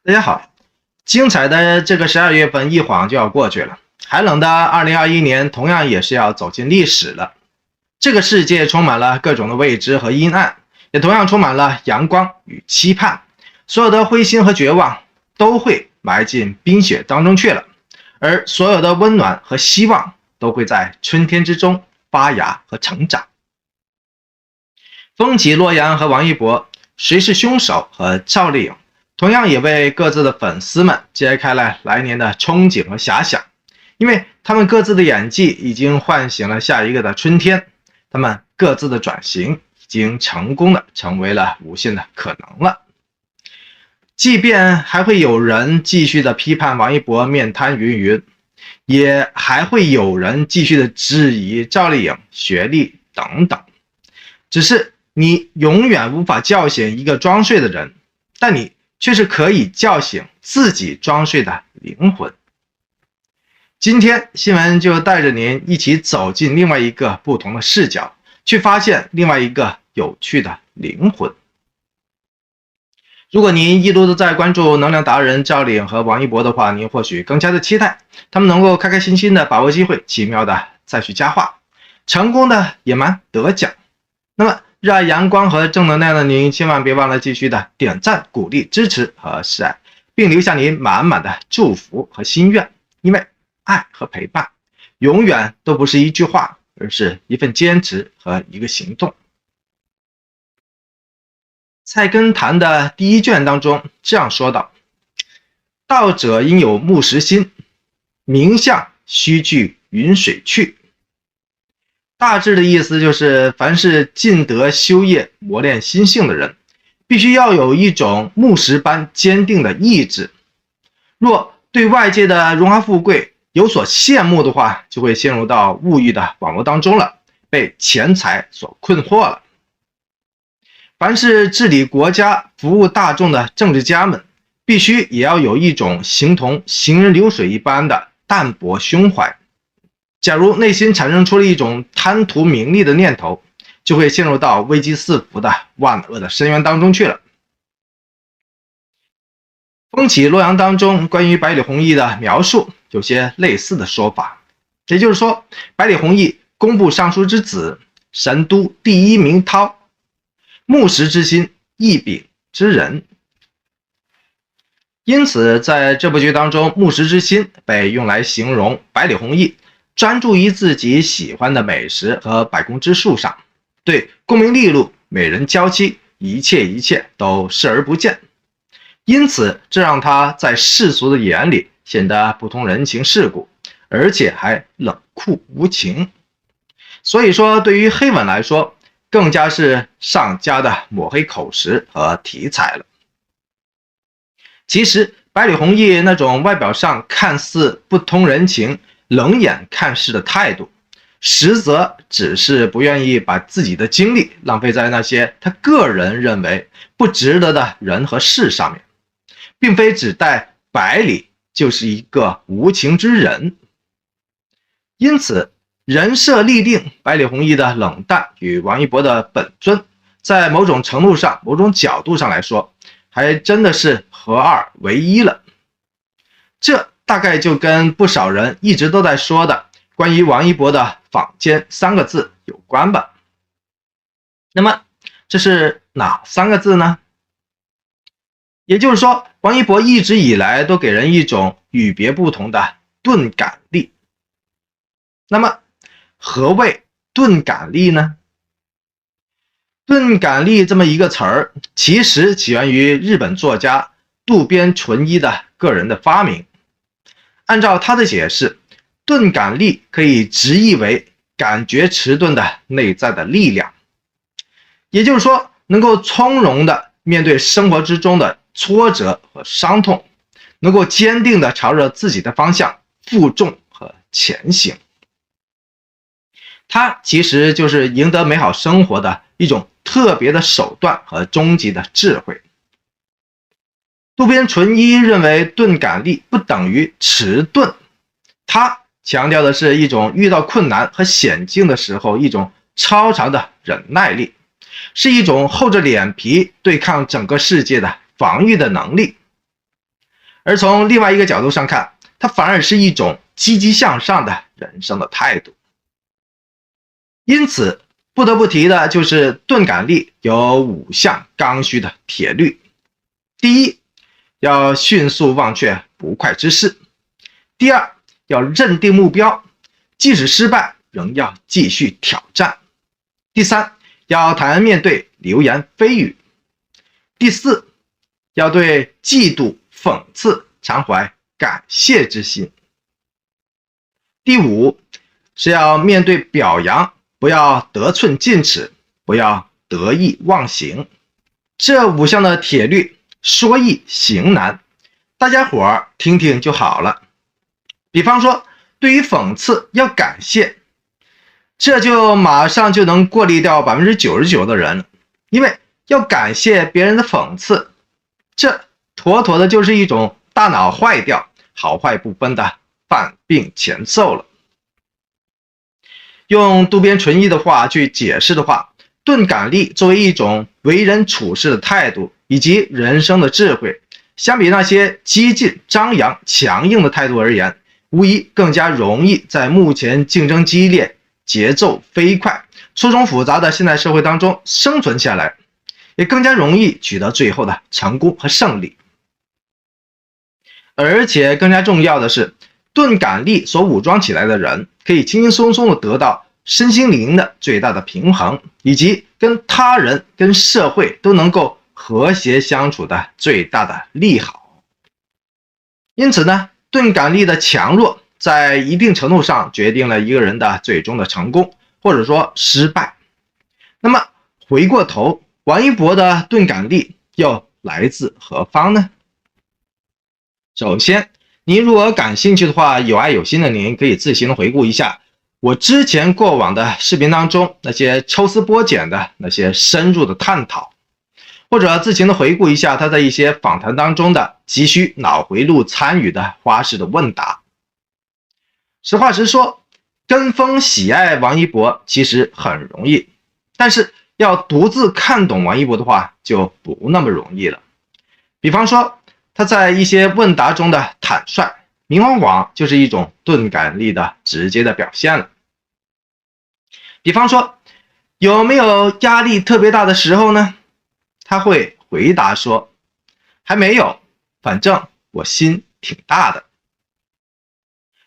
大家好，精彩的这个12月份一晃就要过去了，寒冷的2021年同样也是要走进历史了。这个世界充满了各种的未知和阴暗，也同样充满了阳光与期盼。所有的灰心和绝望都会埋进冰雪当中去了，而所有的温暖和希望都会在春天之中发芽和成长。风起洛阳和王一博，谁是凶手和赵丽颖，同样也为各自的粉丝们揭开了来年的憧憬和遐想，因为他们各自的演技已经唤醒了下一个的春天，他们各自的转型已经成功的成为了无限的可能了。即便还会有人继续的批判王一博面瘫云云，也还会有人继续的质疑赵丽颖学历等等，只是你永远无法叫醒一个装睡的人，但你却是可以叫醒自己装睡的灵魂。今天新闻就带着您一起走进另外一个不同的视角，去发现另外一个有趣的灵魂。如果您一路都在关注能量达人赵丽颖和王一博的话，您或许更加的期待他们能够开开心心的把握机会，奇妙的再续佳话，成功的也蛮得奖。那么热爱阳光和正能量的您，千万别忘了继续的点赞、鼓励、支持和示爱，并留下您满满的祝福和心愿。因为爱和陪伴永远都不是一句话，而是一份坚持和一个行动。菜根谭的第一卷当中这样说道：道者应有木石心，名相须具云水去。大致的意思就是，凡是尽德修业磨练心性的人，必须要有一种木石般坚定的意志。若对外界的荣华富贵有所羡慕的话，就会陷入到物欲的网络当中了，被钱财所困惑了。凡是治理国家服务大众的政治家们，必须也要有一种形同行人流水一般的淡泊胸怀。假如内心产生出了一种贪图名利的念头，就会陷入到危机四伏的万恶的深渊当中去了。风起洛阳当中关于百里弘毅的描述有些类似的说法，也就是说，百里弘毅工部尚书之子，神都第一名涛，木石之心，一柄之人。因此在这部剧当中，木石之心被用来形容百里弘毅专注于自己喜欢的美食和百工之术上，对功名利禄、美人娇妻一切都视而不见。因此这让他在世俗的眼里显得不通人情世故，而且还冷酷无情。所以说对于黑粉来说，更加是上佳的抹黑口实和题材了。其实百里弘毅那种外表上看似不通人情、冷眼看事的态度，实则只是不愿意把自己的精力浪费在那些他个人认为不值得的人和事上面，并非只待百里就是一个无情之人。因此人设立定百里弘毅的冷淡与王一博的本尊，在某种程度上、某种角度上来说，还真的是合二为一了。这大概就跟不少人一直都在说的关于王一博的坊间3个字有关吧。那么这是哪3个字呢？也就是说，王一博一直以来都给人一种与别不同的钝感力。那么何谓钝感力呢？钝感力这么一个词儿，其实起源于日本作家渡边淳一的个人的发明。按照他的解释，钝感力可以直译为感觉迟钝的内在的力量，也就是说，能够从容的面对生活之中的挫折和伤痛，能够坚定的朝着自己的方向负重和前行。它其实就是赢得美好生活的一种特别的手段和终极的智慧。渡边淳一认为钝感力不等于迟钝，他强调的是一种遇到困难和险境的时候一种超长的忍耐力，是一种厚着脸皮对抗整个世界的防御的能力。而从另外一个角度上看，它反而是一种积极向上的人生的态度。因此不得不提的就是钝感力有5项刚需的铁律。第一，要迅速忘却不快之事；第二，要认定目标，即使失败仍要继续挑战；第三，要坦然面对流言蜚语；第四，要对嫉妒讽刺常怀感谢之心；第五，是要面对表扬不要得寸进尺，不要得意忘形。这5项的铁律说易行难，大家伙儿听听就好了。比方说，对于讽刺要感谢，这就马上就能过滤掉 99% 的人了，因为要感谢别人的讽刺，这妥妥的就是一种大脑坏掉、好坏不分的犯病前奏了。用渡边淳一的话去解释的话，钝感力作为一种为人处事的态度以及人生的智慧，相比那些激进、张扬、强硬的态度而言，无疑更加容易在目前竞争激烈、节奏飞快、错综复杂的现代社会当中生存下来，也更加容易取得最后的成功和胜利。而且更加重要的是，钝感力所武装起来的人，可以轻轻松松的得到身心灵的最大的平衡，以及跟他人、跟社会都能够和谐相处的最大的利好。因此呢，钝感力的强弱在一定程度上决定了一个人的最终的成功或者说失败。那么回过头，王一博的钝感力又来自何方呢？首先，您如果感兴趣的话，有爱有心的您可以自行回顾一下我之前过往的视频当中那些抽丝剥茧的那些深入的探讨，或者自行的回顾一下他在一些访谈当中的急需脑回路参与的花式的问答。实话实说，跟风喜爱王一博其实很容易，但是要独自看懂王一博的话就不那么容易了。比方说他在一些问答中的坦率，明晃晃就是一种钝感力的直接的表现了。比方说，有没有压力特别大的时候呢？他会回答说，还没有，反正我心挺大的。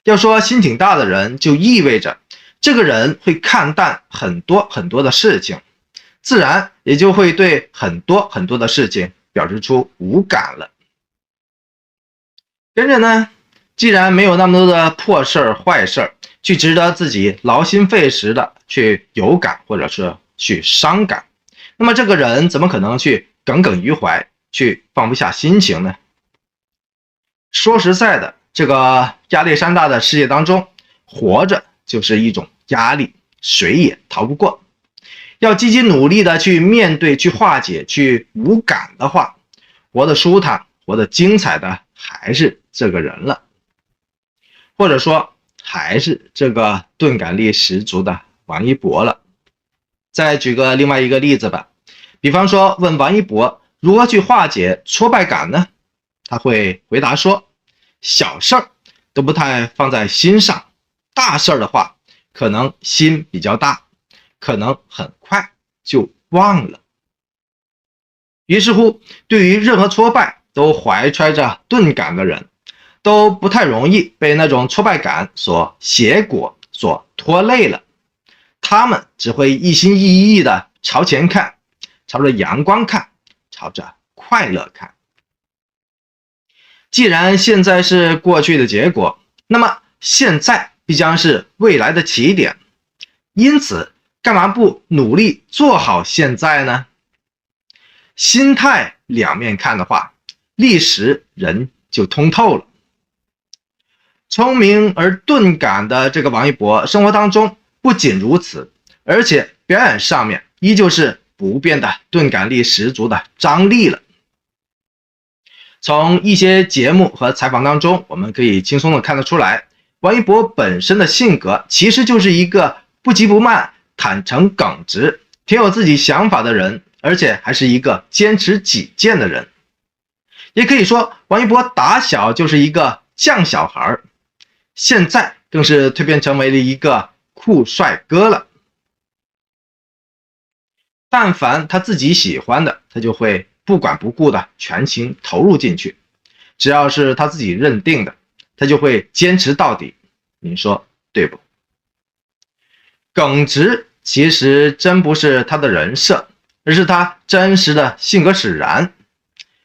要说心挺大的人，就意味着这个人会看淡很多很多的事情，自然也就会对很多很多的事情表示出无感了。跟着呢，既然没有那么多的破事儿、坏事儿，去值得自己劳心费时的去有感或者是去伤感，那么这个人怎么可能去耿耿于怀，去放不下心情呢？说实在的，这个压力山大的世界当中，活着就是一种压力，谁也逃不过。要积极努力的去面对、去化解、去无感的话，活得舒坦、活得精彩的还是这个人了，或者说还是这个钝感力十足的王一博了。再举个另外一个例子吧，比方说问王一博如何去化解挫败感呢？他会回答说，小事儿都不太放在心上，大事儿的话可能心比较大，可能很快就忘了。于是乎，对于任何挫败都怀揣着钝感的人，都不太容易被那种挫败感所挟裹、所拖累了。他们只会一心一意的朝前看，朝着阳光看，朝着快乐看。既然现在是过去的结果，那么现在必将是未来的起点。因此，干嘛不努力做好现在呢？心态两面看的话，历时人就通透了。聪明而钝感的这个王一博，生活当中不仅如此，而且表演上面依旧是不变的钝感力十足的张力了。从一些节目和采访当中，我们可以轻松的看得出来，王一博本身的性格其实就是一个不急不慢、坦诚耿直、挺有自己想法的人，而且还是一个坚持己见的人。也可以说王一博打小就是一个犟小孩，现在更是蜕变成为了一个酷帅哥了。但凡他自己喜欢的，他就会不管不顾的全情投入进去，只要是他自己认定的，他就会坚持到底。您说对不？耿直其实真不是他的人设，而是他真实的性格使然。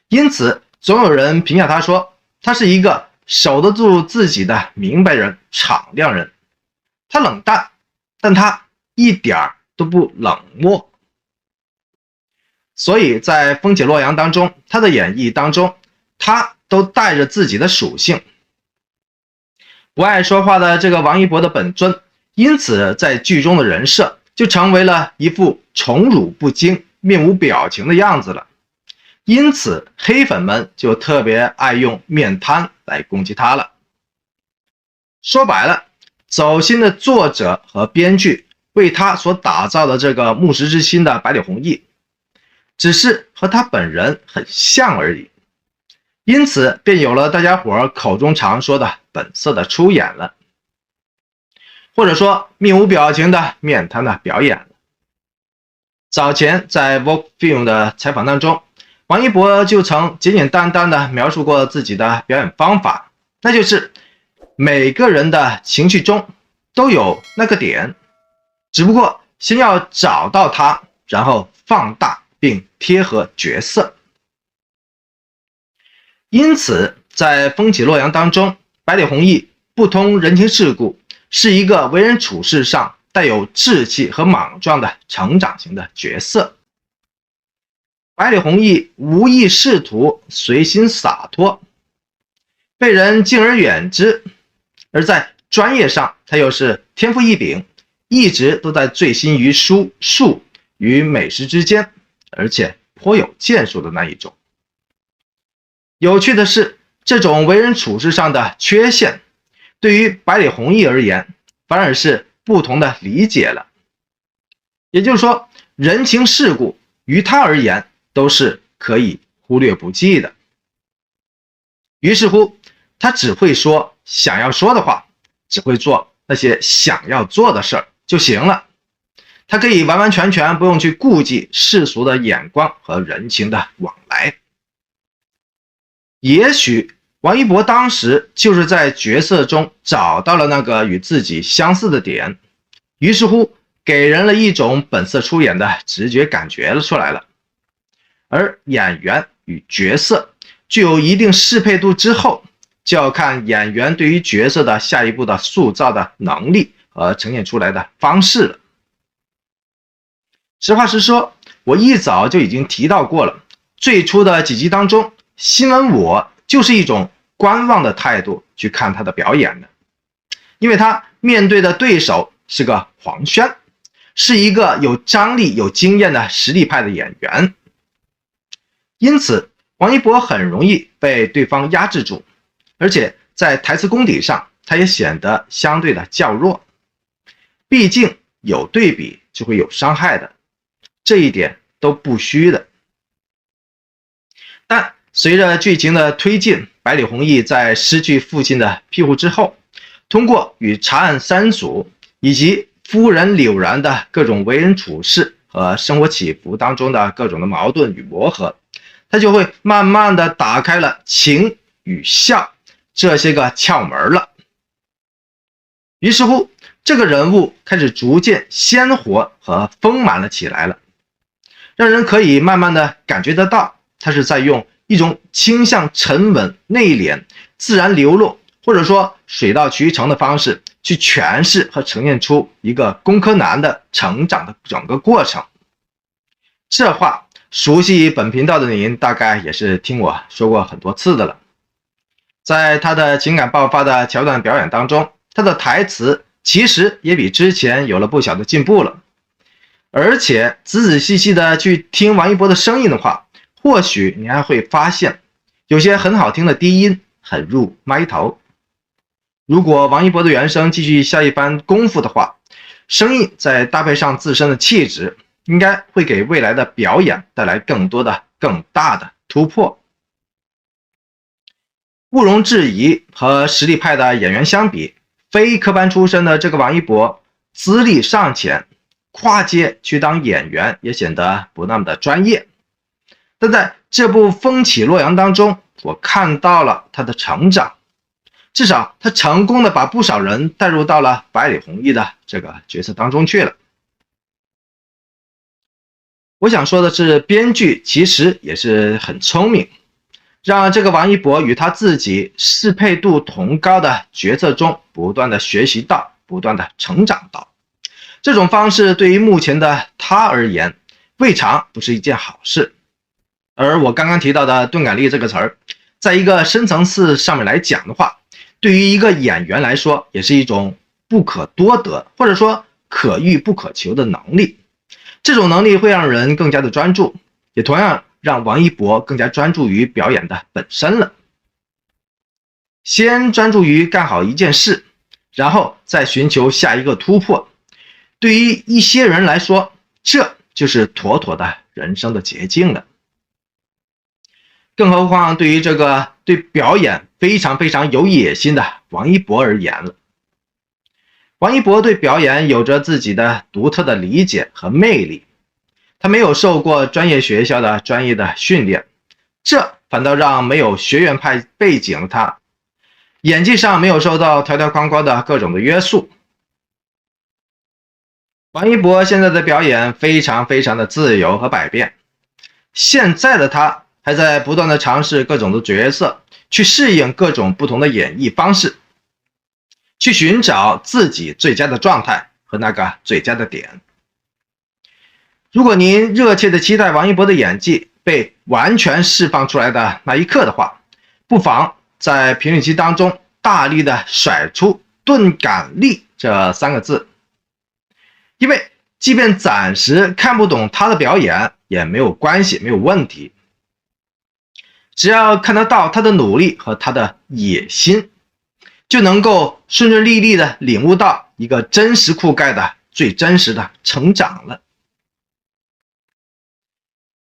因此总有人评价他说，他是一个守得住自己的明白人、敞亮人。他冷淡，但他一点都不冷漠。所以在《风起洛阳》当中，他的演绎当中，他都带着自己的属性。不爱说话的这个王一博的本尊，因此在剧中的人设就成为了一副宠辱不惊、面无表情的样子了。因此黑粉们就特别爱用面瘫来攻击他了。说白了，走心的作者和编剧为他所打造的这个木石之心的百里弘毅，只是和他本人很像而已，因此便有了大家伙口中常说的本色的出演了，或者说面无表情的面瘫的表演了。早前在 Vogue Film 的采访当中，王一博就曾简简单单的描述过自己的表演方法，那就是每个人的情绪中都有那个点，只不过先要找到它，然后放大并贴合角色。因此在《风起洛阳》当中，百里弘毅不通人情世故，是一个为人处事上带有志气和莽撞的成长型的角色。百里弘毅无意仕途，随心洒脱，被人敬而远之，而在专业上他又是天赋异禀，一直都在醉心于书、术与美食之间，而且颇有建树的那一种。有趣的是，这种为人处事上的缺陷，对于百里弘毅而言，反而是不同的理解了。也就是说，人情世故于他而言都是可以忽略不计的。于是乎，他只会说想要说的话，只会做那些想要做的事儿就行了。他可以完完全全不用去顾忌世俗的眼光和人情的往来。也许王一博当时就是在角色中找到了那个与自己相似的点，于是乎给人了一种本色出演的直觉感觉了出来了。而演员与角色具有一定适配度之后，就要看演员对于角色的下一步的塑造的能力和呈现出来的方式了。实话实说，我一早就已经提到过了，最初的几集当中，新闻我就是一种观望的态度去看他的表演的，因为他面对的对手是个黄轩，是一个有张力、有经验的实力派的演员，因此王一博很容易被对方压制住，而且在台词功底上，他也显得相对的较弱。毕竟有对比就会有伤害的，这一点都不虚的。但随着剧情的推进，百里弘毅在失去父亲的庇护之后，通过与查案三组以及夫人柳然的各种为人处事和生活起伏当中的各种的矛盾与磨合，他就会慢慢的打开了情与笑这些个窍门了。于是乎，这个人物开始逐渐鲜活和丰满了起来了，让人可以慢慢的感觉得到，他是在用一种倾向沉稳、内敛、自然流露，或者说水到渠成的方式去诠释和呈现出一个工科男的成长的整个过程。这话熟悉本频道的您大概也是听我说过很多次的了。在他的情感爆发的桥段表演当中，他的台词其实也比之前有了不小的进步了。而且仔仔细细的去听王一博的声音的话，或许你还会发现有些很好听的低音很入麦头。如果王一博的原声继续下一番功夫的话，声音再搭配上自身的气质，应该会给未来的表演带来更多的更大的突破。毋庸置疑，和实力派的演员相比，非科班出身的这个王一博资历尚浅，跨界去当演员也显得不那么的专业。但在这部《风起洛阳》当中，我看到了他的成长，至少他成功的把不少人带入到了百里弘毅的这个角色当中去了。我想说的是，编剧其实也是很聪明，让这个王一博与他自己适配度同高的角色中不断的学习到，不断的成长到。这种方式对于目前的他而言，未尝不是一件好事。而我刚刚提到的钝感力这个词儿，在一个深层次上面来讲的话，对于一个演员来说，也是一种不可多得，或者说可遇不可求的能力。这种能力会让人更加的专注，也同样让王一博更加专注于表演的本身了。先专注于干好一件事，然后再寻求下一个突破。对于一些人来说，这就是妥妥的人生的捷径了。更何况对于这个对表演非常有野心的王一博而言了。王一博对表演有着自己的独特的理解和魅力，他没有受过专业学校的专业的训练，这反倒让没有学院派背景的他，演技上没有受到条条框框的各种的约束。王一博现在的表演非常的自由和百变，现在的他还在不断的尝试各种的角色，去适应各种不同的演绎方式，去寻找自己最佳的状态和那个最佳的点。如果您热切的期待王一博的演技被完全释放出来的那一刻的话，不妨在评论区当中大力的甩出钝感力这3个字，因为即便暂时看不懂他的表演也没有关系，没有问题，只要看得到他的努力和他的野心，就能够顺顺利利的领悟到一个真实酷盖的最真实的成长了。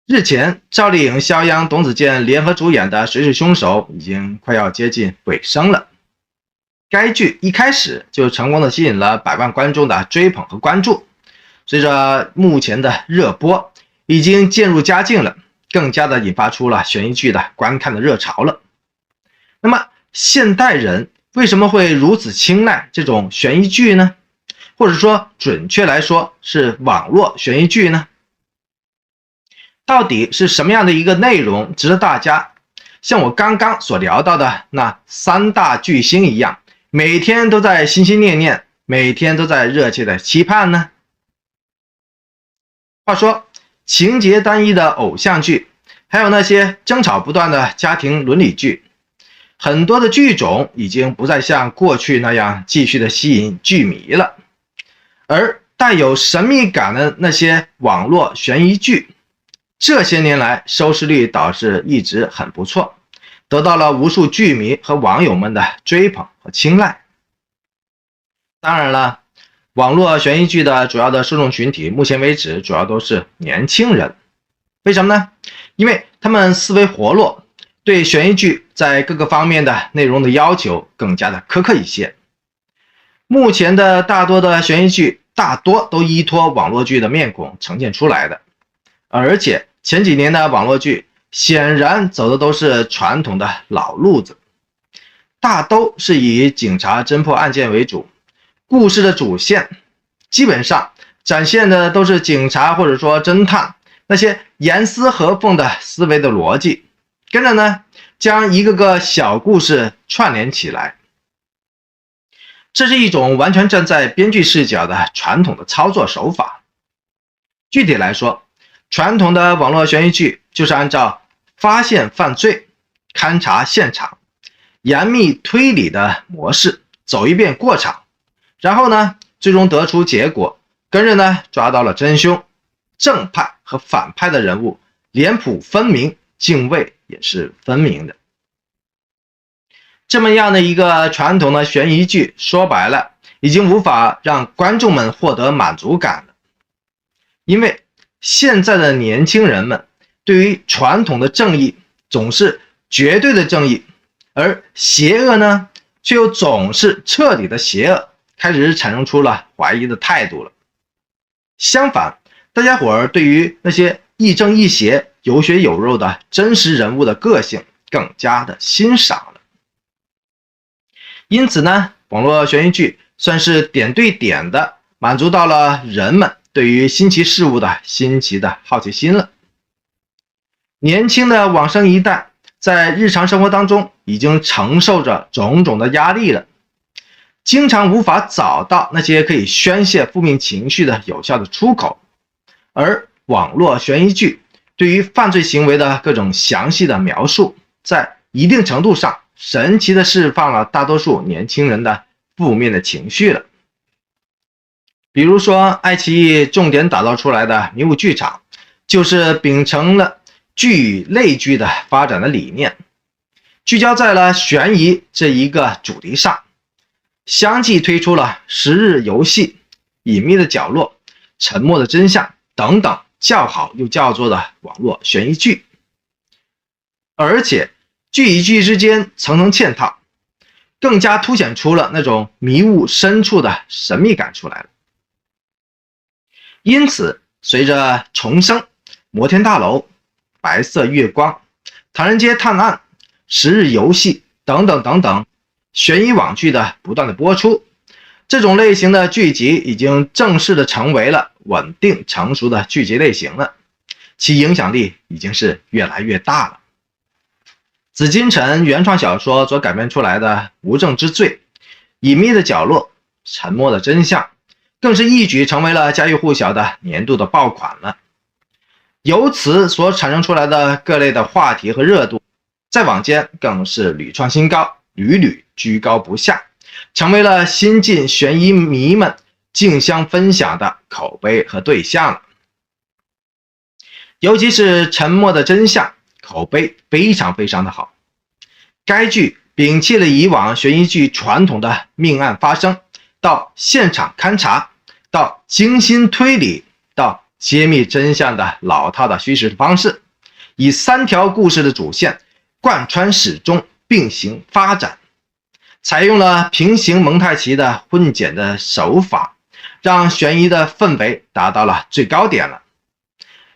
日前，赵丽颖、肖央、董子健联合主演的《谁是凶手》已经快要接近尾声了。该剧一开始就成功的吸引了100万观众的追捧和关注，随着目前的热播，已经渐入佳境了，更加的引发出了悬疑剧的观看的热潮了。那么，现代人为什么会如此青睐这种悬疑剧呢？或者说，准确来说是网络悬疑剧呢？到底是什么样的一个内容值得大家像我刚刚所聊到的那3大巨星一样，每天都在心心念念，每天都在热切的期盼呢？话说，情节单一的偶像剧，还有那些争吵不断的家庭伦理剧，很多的剧种已经不再像过去那样继续的吸引剧迷了，而带有神秘感的那些网络悬疑剧，这些年来收视率倒是一直很不错，得到了无数剧迷和网友们的追捧和青睐。当然了，网络悬疑剧的主要的受众群体目前为止主要都是年轻人。为什么呢？因为他们思维活络，对悬疑剧在各个方面的内容的要求更加的苛刻一些。目前的大多的悬疑剧大多都依托网络剧的面孔呈现出来的，而且前几年的网络剧显然走的都是传统的老路子，大都是以警察侦破案件为主，故事的主线基本上展现的都是警察或者说侦探那些严丝合缝的思维的逻辑，跟着呢将一个个小故事串联起来。这是一种完全站在编剧视角的传统的操作手法。具体来说，传统的网络悬疑剧就是按照发现犯罪、勘察现场、严密推理的模式走一遍过场，然后呢最终得出结果，跟着呢抓到了真凶，正派和反派的人物脸谱分明，泾渭也是分明的。这么样的一个传统的悬疑剧，说白了已经无法让观众们获得满足感了，因为现在的年轻人们对于传统的正义总是绝对的正义，而邪恶呢，却又总是彻底的邪恶，开始产生出了怀疑的态度了。相反，大家伙儿对于那些亦正亦邪、有血有肉的真实人物的个性更加的欣赏了。因此呢，网络悬疑剧算是点对点的满足到了人们对于新奇事物的新奇的好奇心了。年轻的网生一代在日常生活当中已经承受着种种的压力了，经常无法找到那些可以宣泄负面情绪的有效的出口，而网络悬疑剧对于犯罪行为的各种详细的描述，在一定程度上神奇的释放了大多数年轻人的负面的情绪了。比如说，爱奇艺重点打造出来的迷雾剧场，就是秉承了剧与类剧的发展的理念，聚焦在了悬疑这一个主题上，相继推出了十日游戏、隐秘的角落、沉默的真相等等叫好又叫座的网络悬疑剧。而且剧与剧之间层层嵌套，更加凸显出了那种迷雾深处的神秘感出来了。因此，随着重生、摩天大楼、白色月光、唐人街探案、十日游戏等等悬疑网剧的不断的播出，这种类型的剧集已经正式的成为了稳定成熟的剧集类型了，其影响力已经是越来越大了。紫金陈原创小说所改编出来的《无证之罪》、《隐秘的角落》、《沉默的真相》更是一举成为了家喻户晓的年度的爆款了。由此所产生出来的各类的话题和热度，在网间更是屡创新高，屡屡居高不下，成为了新晋悬疑迷们竞相分享的口碑和对象了。尤其是《沉默的真相》口碑非常的好，该剧摒弃了以往悬疑剧传统的命案发生到现场勘查到精心推理到揭秘真相的老套的叙事方式，以3条故事的主线贯穿始终，并行发展，采用了平行蒙太奇的混剪的手法，让悬疑的氛围达到了最高点了，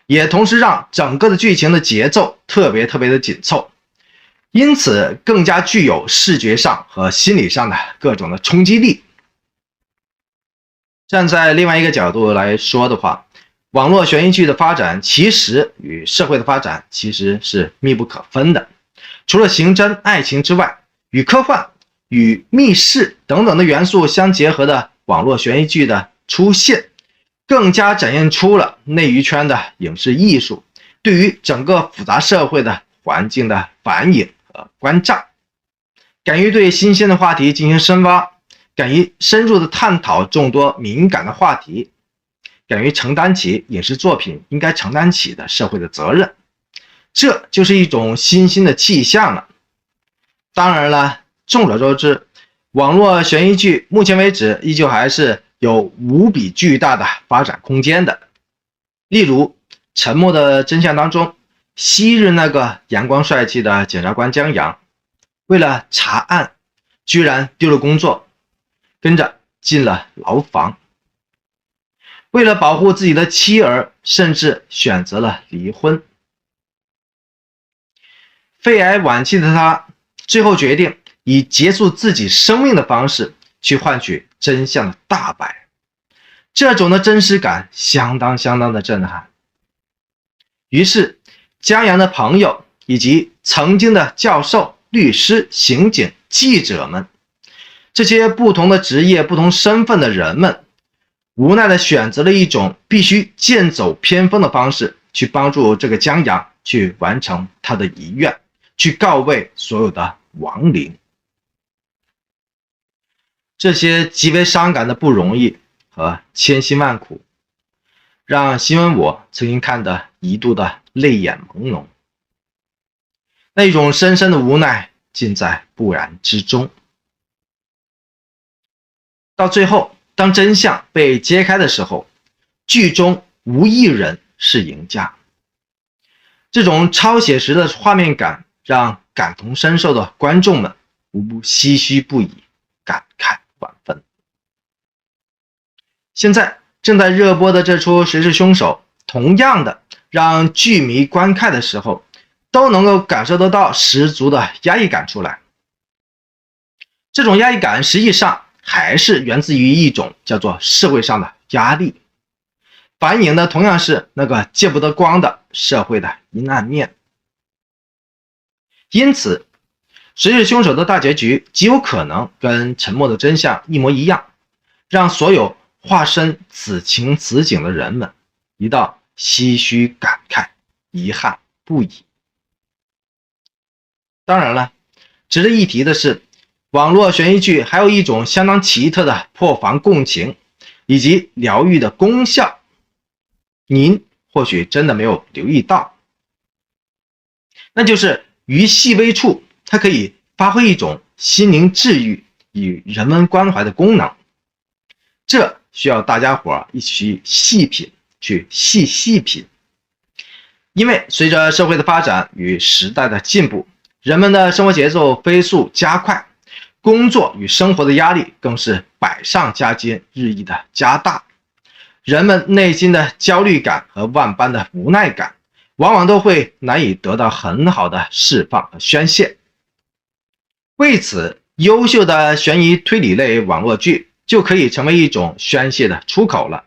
也同时让整个的剧情的节奏特别的紧凑，因此更加具有视觉上和心理上的各种的冲击力。站在另外一个角度来说的话，网络悬疑剧的发展其实与社会的发展其实是密不可分的。除了刑侦、爱情之外，与科幻、与密室等等的元素相结合的网络悬疑剧的出现，更加展现出了内娱圈的影视艺术对于整个复杂社会的环境的反映和关照，敢于对新鲜的话题进行深挖，敢于深入的探讨众多敏感的话题，敢于承担起影视作品应该承担起的社会的责任，这就是一种新兴的气象了。当然了，众所周知，网络悬疑剧目前为止依旧还是有无比巨大的发展空间的。例如《沉默的真相》当中，昔日那个阳光帅气的检察官江阳，为了查案居然丢了工作，跟着进了牢房，为了保护自己的妻儿，甚至选择了离婚。肺癌晚期的他最后决定以结束自己生命的方式去换取真相的大白，这种的真实感相当的震撼。于是江阳的朋友以及曾经的教授、律师、刑警、记者们，这些不同的职业、不同身份的人们，无奈的选择了一种必须剑走偏锋的方式，去帮助这个江阳去完成他的遗愿，去告慰所有的亡灵。这些极为伤感的不容易和千辛万苦，让新闻我曾经看得一度的泪眼朦胧，那种深深的无奈尽在不然之中。到最后，当真相被揭开的时候，剧中无一人是赢家。这种超写实的画面感让感同身受的观众们无不唏嘘不已，感慨万分。现在正在热播的这出《谁是凶手》，同样的让剧迷观看的时候都能够感受得到十足的压抑感出来。这种压抑感实际上还是源自于一种叫做社会上的压力，反映的同样是那个见不得光的社会的阴暗面。因此，谁是凶手的大结局极有可能跟沉默的真相一模一样，让所有化身此情此景的人们一道唏嘘感慨，遗憾不已。当然了，值得一提的是，网络悬疑剧还有一种相当奇特的破防共情以及疗愈的功效，您或许真的没有留意到，那就是于细微处它可以发挥一种心灵治愈与人文关怀的功能，这需要大家伙一起细品，去细品。因为随着社会的发展与时代的进步，人们的生活节奏飞速加快，工作与生活的压力更是百上加斤，日益的加大。人们内心的焦虑感和万般的无奈感，往往都会难以得到很好的释放和宣泄。为此，优秀的悬疑推理类网络剧就可以成为一种宣泄的出口了，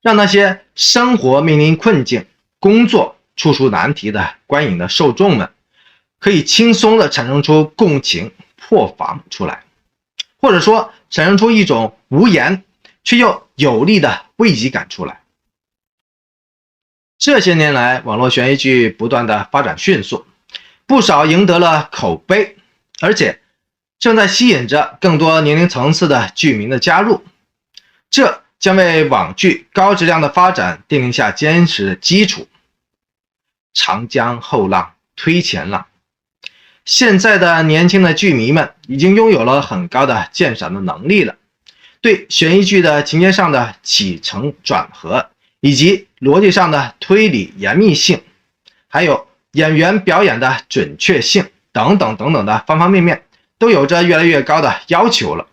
让那些生活面临困境、工作处处难题的观影的受众们可以轻松地产生出共情破防出来，或者说产生出一种无言却又有力的慰藉感出来。这些年来，网络悬疑剧不断的发展迅速，不少赢得了口碑，而且正在吸引着更多年龄层次的剧迷的加入，这将为网剧高质量的发展奠定下坚实的基础。长江后浪推前浪，现在的年轻的剧迷们已经拥有了很高的鉴赏的能力了，对悬疑剧的情节上的起承转合，以及逻辑上的推理严密性，还有演员表演的准确性等等的方方面面，都有着越来越高的要求了。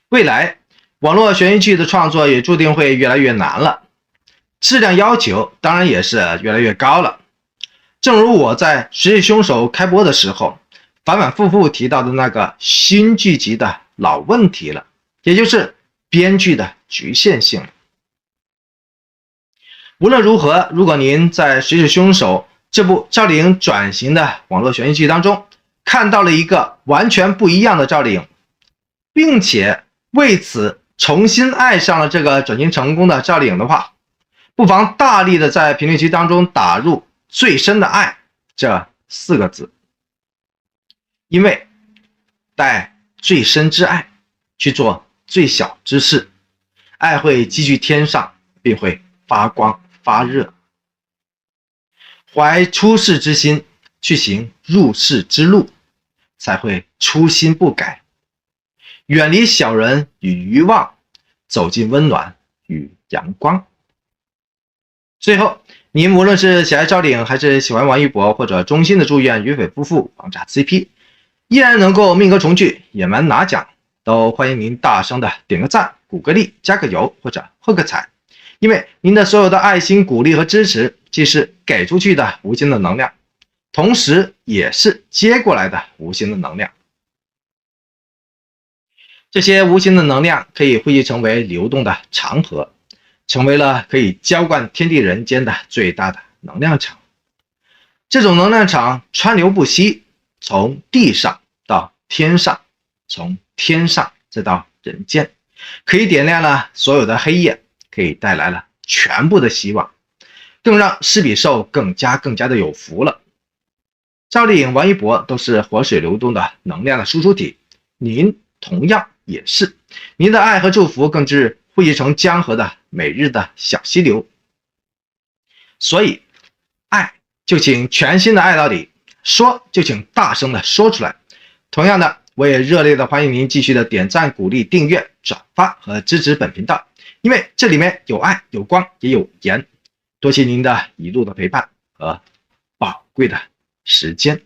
未来网络悬疑剧的创作也注定会越来越难了，质量要求当然也是越来越高了。正如我在《谁是凶手》开播的时候反复提到的那个新剧集的老问题了，也就是编剧的局限性。无论如何，如果您在《谁是凶手》这部赵丽颖转型的网络悬疑剧当中看到了一个完全不一样的赵丽颖，并且为此重新爱上了这个转型成功的赵丽颖的话，不妨大力的在评论区当中打入最深的爱这4个字，因为带最深之爱去做最小之事，爱会积聚天上，并会发光发热。怀出世之心去行入世之路，才会初心不改，远离小人与欲望，走进温暖与阳光。最后，您无论是喜爱赵丽颖，还是喜欢王一博，或者衷心的祝愿于斐夫妇王炸 CP 依然能够命格重聚，野蛮拿奖，都欢迎您大声的点个赞、鼓个励、加个油或者喝个彩，因为您的所有的爱心、鼓励和支持，既是给出去的无形的能量，同时也是接过来的无形的能量。这些无形的能量可以汇集成为流动的长河，成为了可以浇灌天地人间的最大的能量场。这种能量场川流不息，从地上到天上，从天上再到人间，可以点亮了所有的黑夜，可以带来了全部的希望，更让施比受更加的有福了。赵丽颖、王一博都是活水流动的能量的输出体，您同样也是，您的爱和祝福更是汇集成江河的每日的小溪流。所以爱就请全心的爱到底，说就请大声的说出来。同样的，我也热烈的欢迎您继续的点赞、鼓励、订阅、转发和支持本频道，因为这里面有爱、有光也有盐。多谢您的一路的陪伴和宝贵的时间。